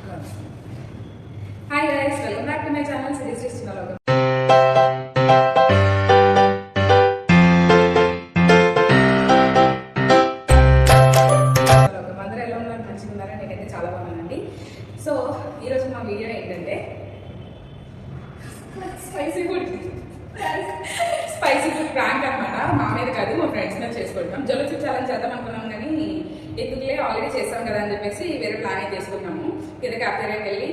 Hi guys, welcome back to my channel Series Chinaloga. అందరూ ఎలా ఉన్నారు? మంచిగా ఉన్నారా? నేనైతే చాలా బాగున్నానండి. సో ఈరోజు మా వీడియో ఏంటంటే స్పైసీ ఫుడ్ ప్రాంక్ అనమాట. మా మీద కాదు, మా ఫ్రెండ్స్ మీద చేసుకుంటాం. జలుచు ఛాలెంజ్ చేద్దాం అనుకున్నాం కానీ ఎందుకులే ఆల్రెడీ చేస్తాం కదా అని చెప్పేసి వేరే ప్లాన్ అయితే చేసుకున్నాము. కింద క్యాఫ్టేరియాకి వెళ్ళి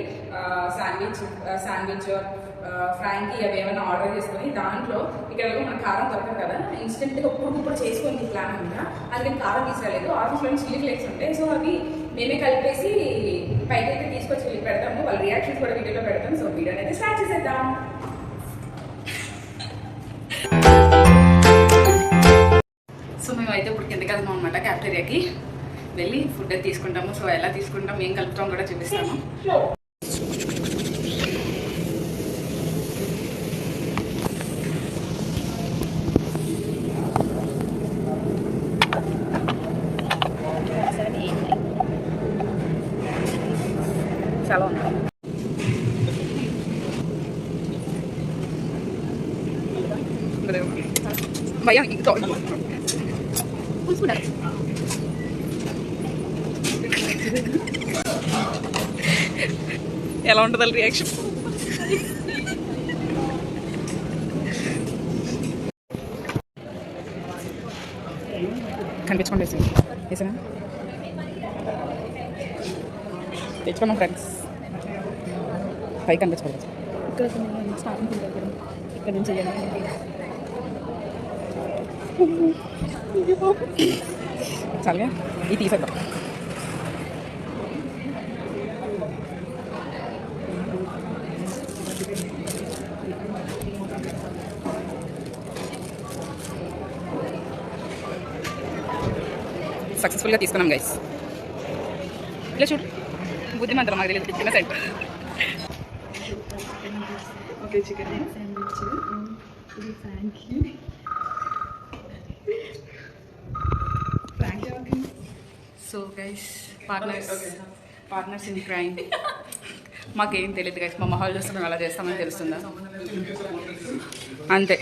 శాండ్విచ్ ఫ్రాంకీ అవి ఏమైనా ఆర్డర్ చేసుకుని దాంట్లో ఇక్కడ మన కారం దొరకదు కదా, ఇన్స్టెంట్గా ఇప్పుడు చేసుకుని ప్లాన్ ఉందా. అది నేను కారం తీసుకురాలేదు. ఆఫీస్లో చిల్లీ ఫ్లేక్స్ ఉంటాయి, సో అవి మేమే కలిపేసి పైకి అయితే తీసుకొచ్చి పెడతాము. వాళ్ళ రియాక్షన్స్ కూడా వీడియోలో పెడతాం. సో వీడియోని అయితే స్టార్ట్ చేసేద్దాం. సో మేమైతే ఇప్పుడు కిందకి వెళ్దాం అనమాట. క్యాఫ్టేరియాకి వెళ్ళి ఫుడ్ అయితే తీసుకుంటాము. సో ఎలా తీసుకుంటాం, ఏం కలుపుతాం కూడా చూపిస్తాము. చాలా ఉంది భయ్యా. ఎలా ఉంటుంది రియాక్షన్? కనిపించుకోండి వేసానా తెచ్చుకున్నాం ఫ్రెండ్స్. పై కనిపించుకోండి. ఇక్కడ ఇక్కడ నుంచి చాలుగా ఇది తీసేద్దాం. సక్సెస్ఫుల్గా తీసుకున్నాం గైస్. ఇలా చూడు, బుద్ధిమంతరం మాకు తెలియదు. చిన్న centre. Okay, chicken sandwich, Frankie. So guys, partners in crime. మాకేం తెలియదు గైస్. మా మొహాలు చూస్తే మేము అలా చేస్తామని తెలుస్తుందా? అంతే.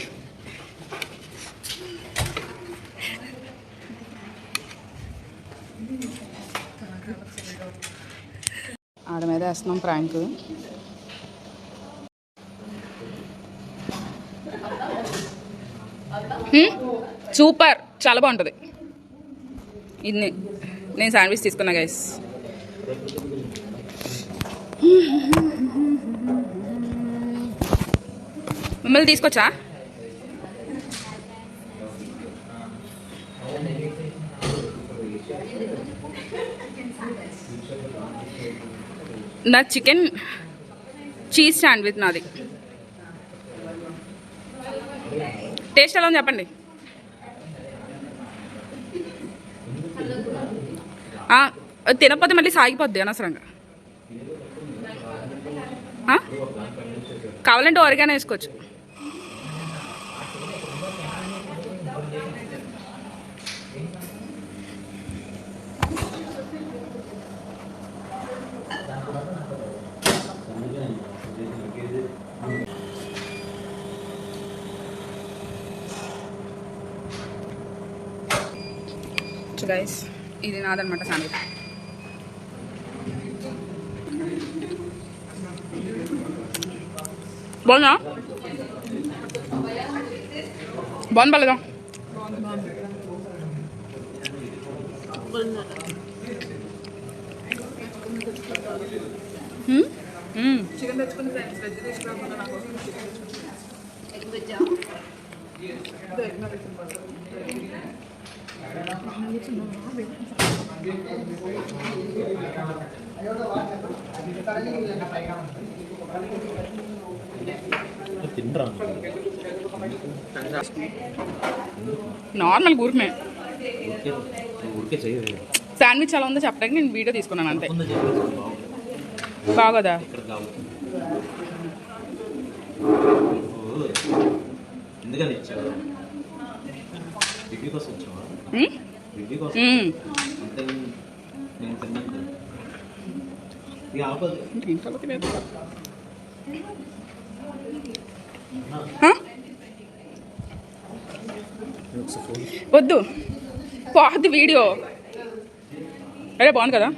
ఆడ మీద వేస్తున్నాం ప్రాంక్. సూపర్, చాలా బాగుంటుంది. ఇది నేను శాండ్విచ్ తీసుకున్నా గైస్. మిమ్మల్ని తీసుకొచ్చా? నా చికెన్ చీజ్ శాండ్విచ్ నాది. టేస్ట్ ఎలా ఉంది చెప్పండి. తినకపోతే మళ్ళీ సాగిపోద్ది అనవసరంగా. కావాలంటే ఒరిగానో వేసుకోవచ్చు. గైస్, ఇది నాదనమాట శాండ్విచ్. బాగుందా? బాగుంది పర్లేదా? చికెన్ తెచ్చుకుని ఫ్రెండ్స్, వెజ్ తీసుకురాకుండా నా కోసం నార్మల్ గుర్మే శాండ్విచ్ ఎలా ఉందో చెప్పడానికి నేను వీడియో తీసుకున్నాను అంతే. బాగోదా? వద్దు బాగుంది వీడియో. అరే బాగుంది కదా.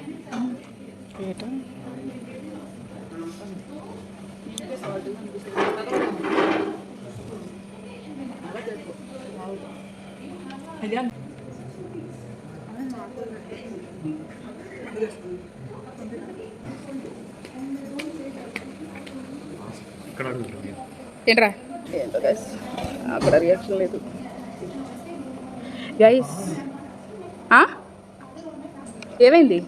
ఏంట్రా ఏంటో గైస్ అక్కడ రియాక్షన్ లేదు గైస్. ఏమైంది?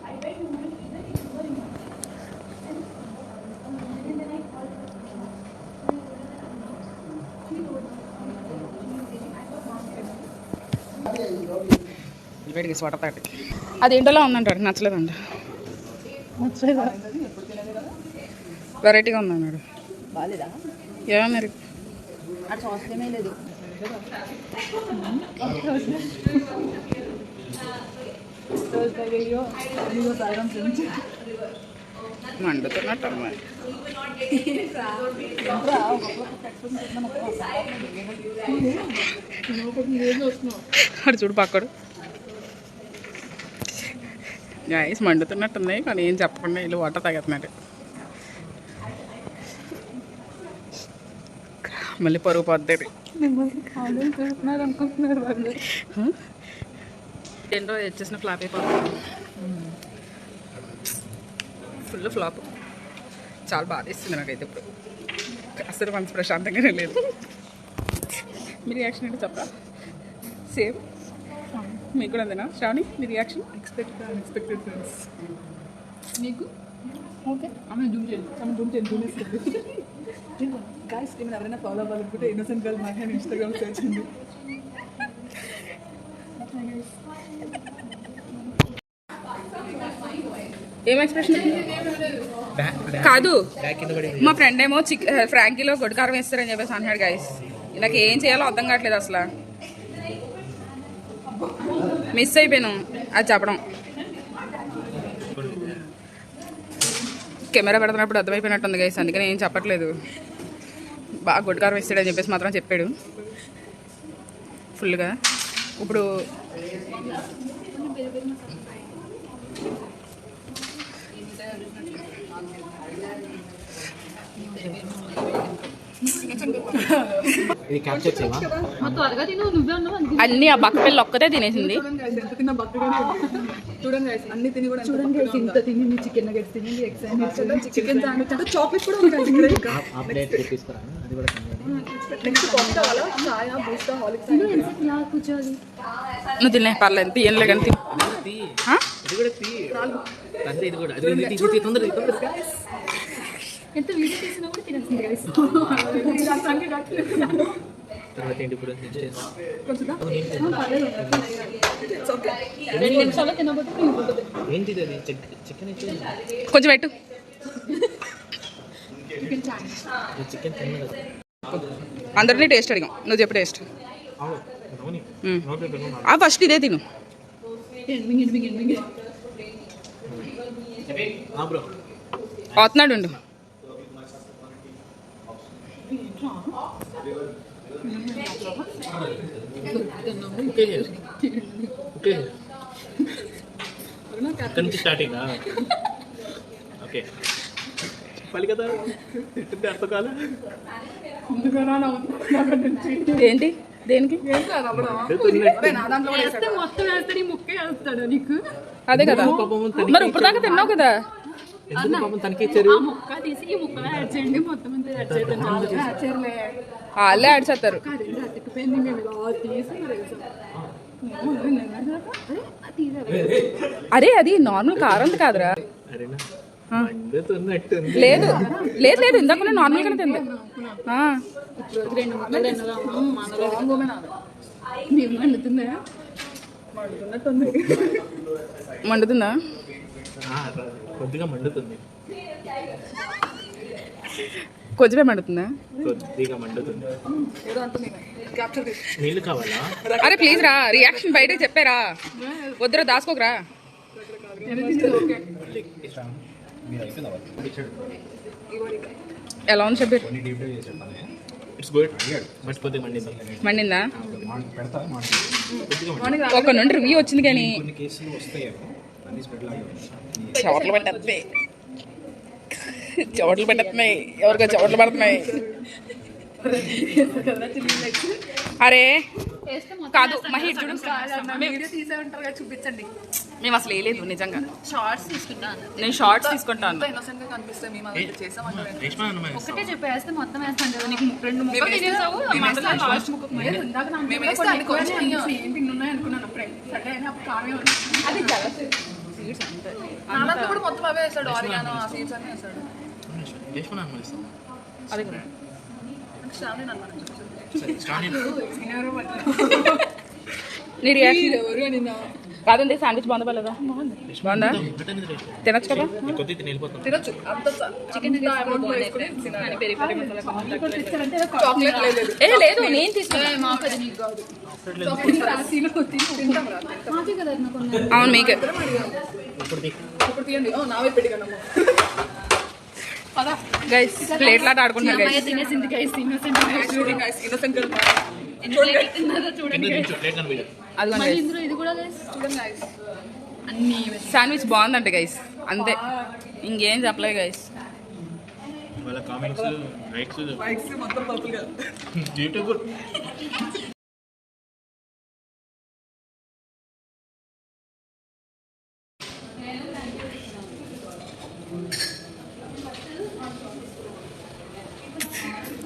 అదేంటోలా ఉందంటాడు, నచ్చలేదంట. వెరైటీగా ఉందన్నాడు. ఏమన్నారు? మండుతున్నట్టు అడు చూడు పక్కడు. గాయస్ మండుతున్నట్టున్నాయి కానీ ఏం చెప్పకుండా వీళ్ళు వాటర్ తాగుతున్నారు. మళ్ళీ పరుగు పోద్ది. ఏంటో వచ్చేసిన ఫ్లాప్ అయిపోతుంది. Full flop. చాలా బాధ ఇస్తుంది నాకైతే ఇప్పుడు. అసలు మనసు ప్రశాంతంగానే లేదు. మీ రియాక్షన్ ఏంటో చెప్పరా? సేమ్ మీకు కూడా అంతేనా శ్రావణి? మీ రియాక్షన్? Unexpected friends. మీకు ఓకే ఆమె జూమ్ చేయండి. గాయస్ ఏమైనా ఎవరైనా ఫాలో అవ్వాలనుకుంటే ఇన్నోసెంట్ గర్ల్ మాకు ఇన్స్టాగ్రామ్ సెర్చ్ చేయండి. ఏం ఎక్స్ప్రెషన్ కాదు. మా ఫ్రెండ్ ఏమో ఫ్రాంకీలో గొడ్డుకారం వేస్తారని చెప్పేసి అన్నాడు. గాయస్ నాకు ఏం చేయాలో అర్థం కావట్లేదు. అసలు మిస్ అయిపోయాను అది చెప్పడం. కెమెరా పెడుతున్నప్పుడు అర్థమైపోయినట్టుంది గైస్, అందుకని ఏం చెప్పట్లేదు. బాగా గొడ్డుకారం వేస్తాడని చెప్పేసి మాత్రం చెప్పాడు ఫుల్గా. ఇప్పుడు అన్ని ఆ బక్క పిల్ల ఒక్కతే తినేసింది. చూడండి అన్ని తిని కూడా చూడండి ఇంత తిని చికెన్ నగెట్స్ తిని చికెన్ శాండ్విచ్ అంటే చాక్లెట్ కూడా ఉంటుంది. నువ్వు తినే పర్లేదు తీయలే కానీ ఎంత వీడియో తీసినా కూడా తినేస్తుంది గైస్. కొంచెం పెట్టు. అందరినీ టేస్ట్ అడిగాం, నువ్వు చెప్పు టేస్ట్. ఫస్ట్ ఇదే తిను. అవుతున్నాడు ఉండు. స్టార్టింగ్ ఓకే చెప్పాలి కదా. అర్థం కాదు ఏంటి దేనికి? మొత్తం వేస్తాడు ఈ ముక్కే వేస్తాడు నీకు. అదే కదా మరి ఇప్పుడు దాకా తిన్నావు కదా. వాళ్ళే యాడ్ చేస్తారు. అరే అది నార్మల్ కారం కాదురా. లేదు లేదు లేదు ఇందాక నార్మల్ గానే తింది. మండుతుందా? కొద్దిగా మండుతుంది. కొంచెమే మండుతుందా? కొద్దిగా మండుతుంది. నీళ్ళు కావాలా? అరే ప్లీజ్ రా, రియాక్షన్ బయట చెప్పారా? వద్దురా దాసుకోకరా. ఎలా ఉంది షబ్బీర్? ఇట్స్ గుడ్ బట్ కొద్దిగా మండింది. మండిందా? మార్నింగ్ ఒక నుండి రివ్యూ వచ్చింది కానీ చోట్లు పెట్టేస్తున్నాయి, చోట్లు పెట్టేస్తున్నాయి, ఎవరికో చోట్లు పడుతున్నాయి. అరే కాదు మహి చూడు, వీడియో తీసే ఉంటారు కదా, చూపించండి. మేము అసలు వేయలేదు నిజంగా. షార్ట్స్ తీసుకుంటాను. నేను షార్ట్స్ తీసుకుంటాను. ఇన్నోసెంట్ గా కనిపిస్తే మేము అలా చేసామంటారు. రేష్మా అన్నమా ఒకటే చెప్పేస్తే మొత్తం వేస్తాం కదా. నీకు 2 ముక్కలు తినేసావు, లాస్ట్ ముక్క ఇందాక మేము వేస్తే అన్ని కొంచెం ఏంటి ఉన్నాయి అనుకున్నాను అప్పుడే. సరే అయినా అప్పుడు కామే ఉంది. అది నాన్నతో కూడా మొత్తం అవే వేస్తాడు, ఆరిగానో ఆ సీడ్స్ అన్నీ వేస్తాడు. రేష్మా అన్నమా ఇస్తాం. అది స్టామినా అన్నమాట. నీ రియాక్షన్ కాదండి. శాండ్విచ్ బాగుందా బాలేదా? బాగుందా? తినచ్చు కదా? కొద్దిగా వెళ్ళిపోతాం. తినొచ్చు అంత చికెన్ చాక్లెట్ లేదు. ఏ లేదు, నేను తీసుకున్నాను. మాకు అది నీకు కాదు. అవును మీకే. ఇప్పుడు తీయండి. నావే పెట్టిగా గైస్ ప్లేట్లాట ఆడుకుంటున్నారు గైస్. తినేసింది గైస్. ఇన్నోసెంట్ ప్లేట్ కనిపించదు. అదిగోండి గైస్, ఇందులో ఇది కూడా గైస్ చూడండి గైస్. అన్ని శాండ్విచ్ బాగుందంట గైస్, అంతే ఇంకేం చెప్పలేదు గైస్. వాళ్ళ కామెంట్స్ లైక్స్ బైక్స్ మొత్తం పర్పుల్ గా. బ్యూటిఫుల్.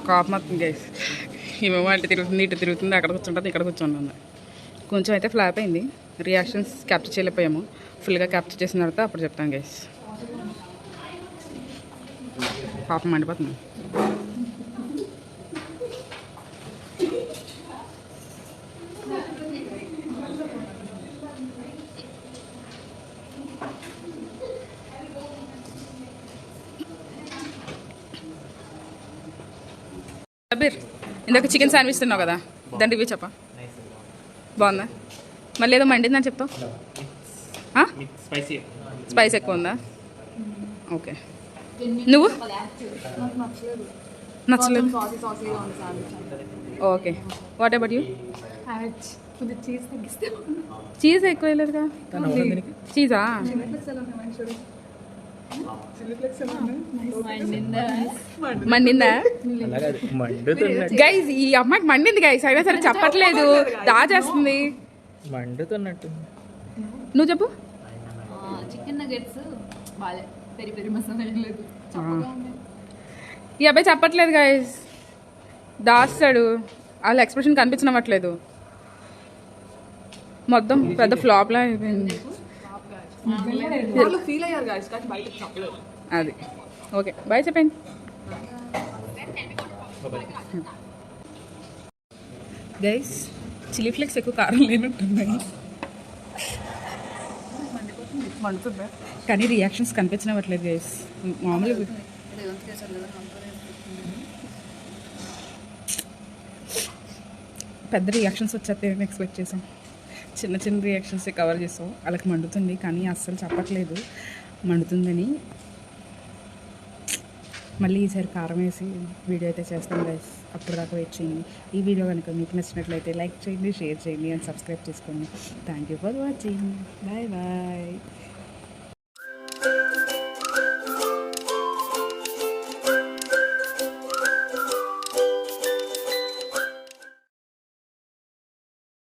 కాపం వస్తుంది గైస్. ఏమేమో అంటే తిరుగుతుంది, ఇటు తిరుగుతుంది, అక్కడ కూర్చుంటుంది, ఇక్కడ కూర్చుంటుంది. కొంచెం అయితే ఫ్లాప్ అయింది. రియాక్షన్స్ క్యాప్చర్ చేయలేకపోయాము. ఫుల్గా క్యాప్చర్ చేసిన తర్వాత అప్పుడు చెప్తాను గైస్. పాపం మండిపోతుంది. అబీర్ ఇందాక చికెన్ శాండ్విచ్ తిన్నావు కదా, దాని రివ్యూ చెప్పా. బాగుందా? మళ్ళీ ఏదో మండిందని చెప్తావు. స్పైసీ. స్పైస్ ఎక్కువ ఉందా? ఓకే. నువ్వు నచ్చలేదు? Okay. What about you? Cheese ఎక్కువ వేయలేదుగా. చీజా? మండిందా గైస్? ఈ అమ్మాయికి మండింది గైస్, అయినా సరే చెప్పట్లేదు, దాచేస్తుంది. మండుతున్నట్టు. నువ్వు చెప్పు. చికెన్ నగెట్స్ బాలే, పెరి పెరి మసాలా లేదు. ఈ అబ్బాయి చెప్పట్లేదు గైస్, దాస్తాడు. వాళ్ళ ఎక్స్ప్రెషన్ కనిపించనట్లేదు. మొత్తం పెద్ద ఫ్లాప్ లా అయిపోయింది. ఫీల్ అయ్యారు గైస్, కానీ బయటకు చెప్పలేదు. అది ఓకే. బాయ్ చెప్పండి గైస్. చిల్లీ ఫ్లేక్స్ ఎక్కువ కారం లేనట్టున్నాయి. మండుతుందా? కానీ రియాక్షన్స్ కనిపించనట్లేదు గైస్. మామూలుగా పెద్ద రియాక్షన్స్ వచ్చేస్తే ఎక్స్పెక్ట్ చేసాం. చిన్న చిన్న రియాక్షన్స్ కవర్ చేసాం. వాళ్ళకి మండుతుంది కానీ అస్సలు చెప్పట్లేదు మండుతుందని. మళ్ళీ ఈసారి కారం వేసి వీడియో అయితే చేస్తాం గైస్. అప్పుడు దాకా వెయిట్ చేయండి. ఈ వీడియో కనుక మీకు నచ్చినట్లయితే లైక్ చేయండి, షేర్ చేయండి అండ్ సబ్స్క్రైబ్ చేసుకోండి. Thank you for watching. Bye bye.